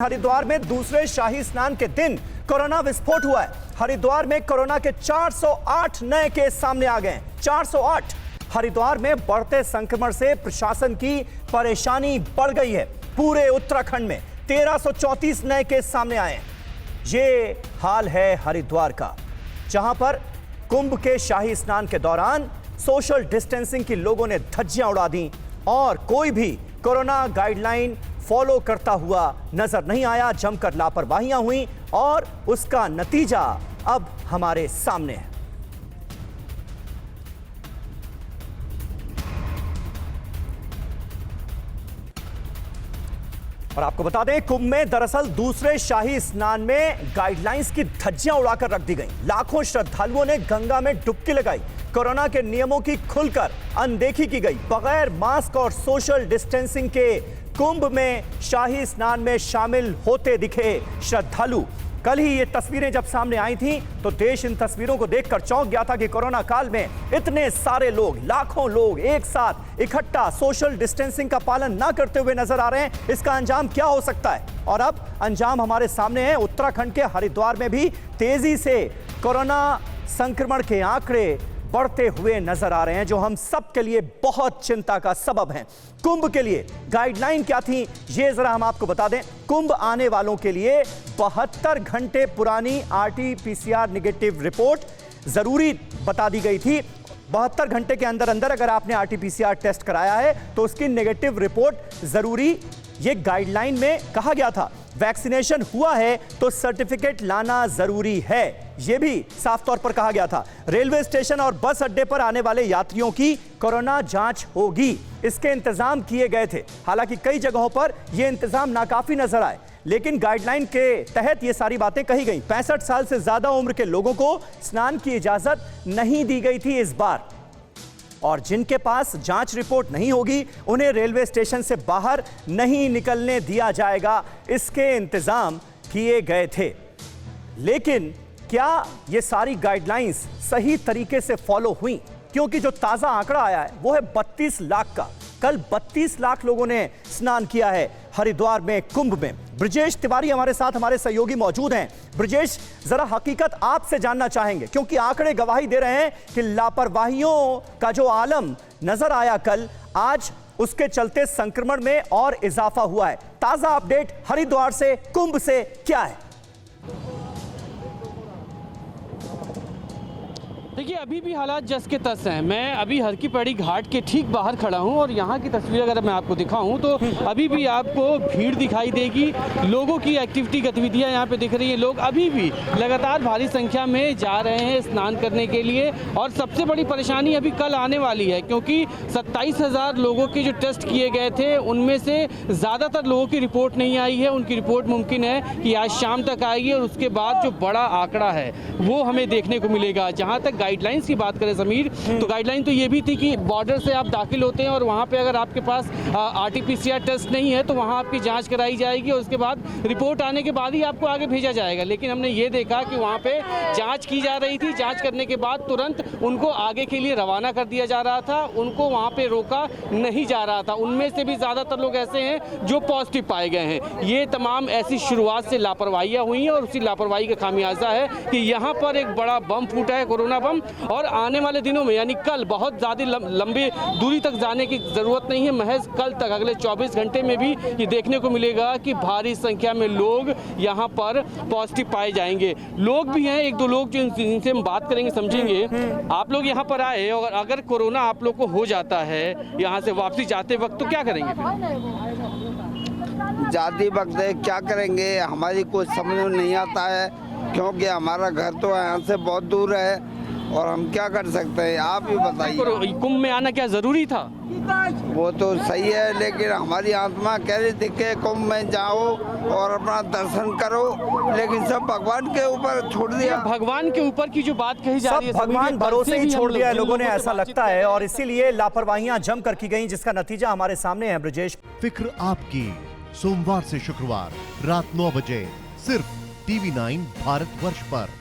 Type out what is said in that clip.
हरिद्वार में दूसरे शाही स्नान के दिन कोरोना विस्फोट हुआ है। हरिद्वार में कोरोना के 408 नए केस सामने आ गए। 408। हरिद्वार में बढ़ते संक्रमण से प्रशासन की परेशानी बढ़ गई है। पूरे उत्तराखंड में 1334 नए केस सामने आए हैं। ये हाल है हरिद्वार का, जहां पर कुंभ के शाही स्नान के दौरान सोशल डिस्टेंसिंग की लोगों ने धज्जियां उड़ा दी और कोई भी कोरोना गाइडलाइन फॉलो करता हुआ नजर नहीं आया। जमकर लापरवाहियां हुई और उसका नतीजा अब हमारे सामने है। और आपको बता दें, कुंभ में दरअसल दूसरे शाही स्नान में गाइडलाइंस की धज्जियां उड़ाकर रख दी गई। लाखों श्रद्धालुओं ने गंगा में डुबकी लगाई। कोरोना के नियमों की खुलकर अनदेखी की गई। बगैर मास्क और सोशल डिस्टेंसिंग के कुंभ में शाही स्नान में शामिल होते दिखे श्रद्धालु। कल ही ये तस्वीरें जब सामने आई थी तो देश इन तस्वीरों को देखकर चौंक गया था कि कोरोना काल में इतने सारे लोग, लाखों लोग एक साथ इकट्ठा सोशल डिस्टेंसिंग का पालन ना करते हुए नजर आ रहे हैं। इसका अंजाम क्या हो सकता है? और अब अंजाम हमारे सामने है। उत्तराखंड के हरिद्वार में भी तेजी से कोरोना संक्रमण के आंकड़े बढ़ते हुए नजर आ रहे हैं, जो हम सब के लिए बहुत चिंता का सबब है। कुंभ के लिए गाइडलाइन क्या थी, ये जरा हम आपको बता दें। कुंभ आने वालों के लिए 72 घंटे पुरानी RT-PCR नेगेटिव रिपोर्ट जरूरी बता दी गई थी। 72 घंटे के अंदर अंदर अगर आपने RT-PCR टेस्ट कराया है तो उसकी नेगेटिव रिपोर्ट जरूरी, ये गाइडलाइन में कहा गया था। वैक्सीनेशन हुआ है तो सर्टिफिकेट लाना जरूरी है, यह भी साफ तौर पर कहा गया था। रेलवे स्टेशन और बस अड्डे पर आने वाले यात्रियों की कोरोना जांच होगी, इसके इंतजाम किए गए थे। हालांकि कई जगहों पर यह इंतजाम नाकाफी नजर आए, लेकिन गाइडलाइन के तहत ये सारी बातें कही गई। 65 साल से ज्यादा उम्र के लोगों को स्नान की इजाजत नहीं दी गई थी इस बार, और जिनके पास जांच रिपोर्ट नहीं होगी उन्हें रेलवे स्टेशन से बाहर नहीं निकलने दिया जाएगा। इसके इंतजाम किए गए थे। लेकिन क्या ये सारी गाइडलाइंस सही तरीके से फॉलो हुई? क्योंकि जो ताजा आंकड़ा आया है वो है 32 लाख का। कल 32 लाख लोगों ने स्नान किया है हरिद्वार में, कुंभ में। ब्रजेश तिवारी हमारे साथ, हमारे सहयोगी मौजूद हैं। ब्रजेश, जरा हकीकत आपसे जानना चाहेंगे, क्योंकि आंकड़े गवाही दे रहे हैं कि लापरवाहियों का जो आलम नजर आया कल, आज उसके चलते संक्रमण में और इजाफा हुआ है। ताजा अपडेट हरिद्वार से, कुंभ से क्या है? देखिए, अभी भी हालात जस के तस हैं। मैं अभी हर की पैड़ी घाट के ठीक बाहर खड़ा हूं और यहाँ की तस्वीर अगर मैं आपको दिखाऊं तो अभी भी आपको भीड़ दिखाई देगी। लोगों की एक्टिविटी, गतिविधियां यहाँ पे दिख रही हैं। लोग अभी भी लगातार भारी संख्या में जा रहे हैं स्नान करने के लिए। और सबसे बड़ी परेशानी अभी कल आने वाली है, क्योंकि 27,000 लोगों के जो टेस्ट किए गए थे उनमें से ज़्यादातर लोगों की रिपोर्ट नहीं आई है। उनकी रिपोर्ट मुमकिन है कि आज शाम तक आएगी और उसके बाद जो बड़ा आंकड़ा है वो हमें देखने को मिलेगा। जहाँ तक गाइडलाइंस की बात करें समीर, तो गाइडलाइन तो ये भी थी कि बॉर्डर से आप दाखिल होते हैं और वहाँ पे अगर आपके पास RT-PCR टेस्ट नहीं है तो वहाँ आपकी जांच कराई जाएगी और उसके बाद रिपोर्ट आने के बाद ही आपको आगे भेजा जाएगा। लेकिन हमने ये देखा कि वहाँ पे जांच की जा रही थी। जांच करने के बाद तुरंत उनको आगे के लिए रवाना कर दिया जा रहा था, उनको वहाँ पे रोका नहीं जा रहा था। उनमें से भी ज़्यादातर लोग ऐसे हैं जो पॉजिटिव पाए गए हैं। ये तमाम ऐसी शुरुआत से लापरवाहियाँ हुई हैं और उसी लापरवाही का खामियाजा है कि यहाँ पर एक बड़ा बम फूटा है, कोरोना बम। और आने वाले दिनों में, यानी कल, बहुत ज़्यादा लंबी दूरी तक जाने की ज़रूरत नहीं है। महज कल तक, अगले 24 घंटे में भी ये देखने को मिलेगा कि भारी संख्या में लोग यहाँ पर पॉजिटिव पाए जाएंगे। लोग भी हैं, एक दो लोग जिनसे हम बात करेंगे, समझेंगे। आप लोग यहाँ पर आए और अगर कोरोना आप लोग को हो जाता है यहाँ से वापसी जाते वक्त, तो क्या करेंगे फिर? जाती वक्त क्या करेंगे, हमारी कुछ समझ में नहीं आता है, क्योंकि हमारा घर तो यहाँ से बहुत दूर है और हम क्या कर सकते हैं, आप ही बताइए। कुंभ में आना क्या जरूरी था? वो तो सही है, लेकिन हमारी आत्मा कह रही थी कि कुंभ में जाओ और अपना दर्शन करो, लेकिन सब भगवान के ऊपर छोड़ दिया। भगवान के ऊपर की जो बात कही जा रही है, भगवान भरोसे ही छोड़ दिया है लोगों ने, ऐसा लगता है। और इसीलिए लापरवाहियां जमकर की गई, जिसका नतीजा हमारे सामने है। ब्रजेश, फिक्र आपकी, सोमवार से शुक्रवार रात 9 बजे सिर्फ TV9 भारतवर्ष पर।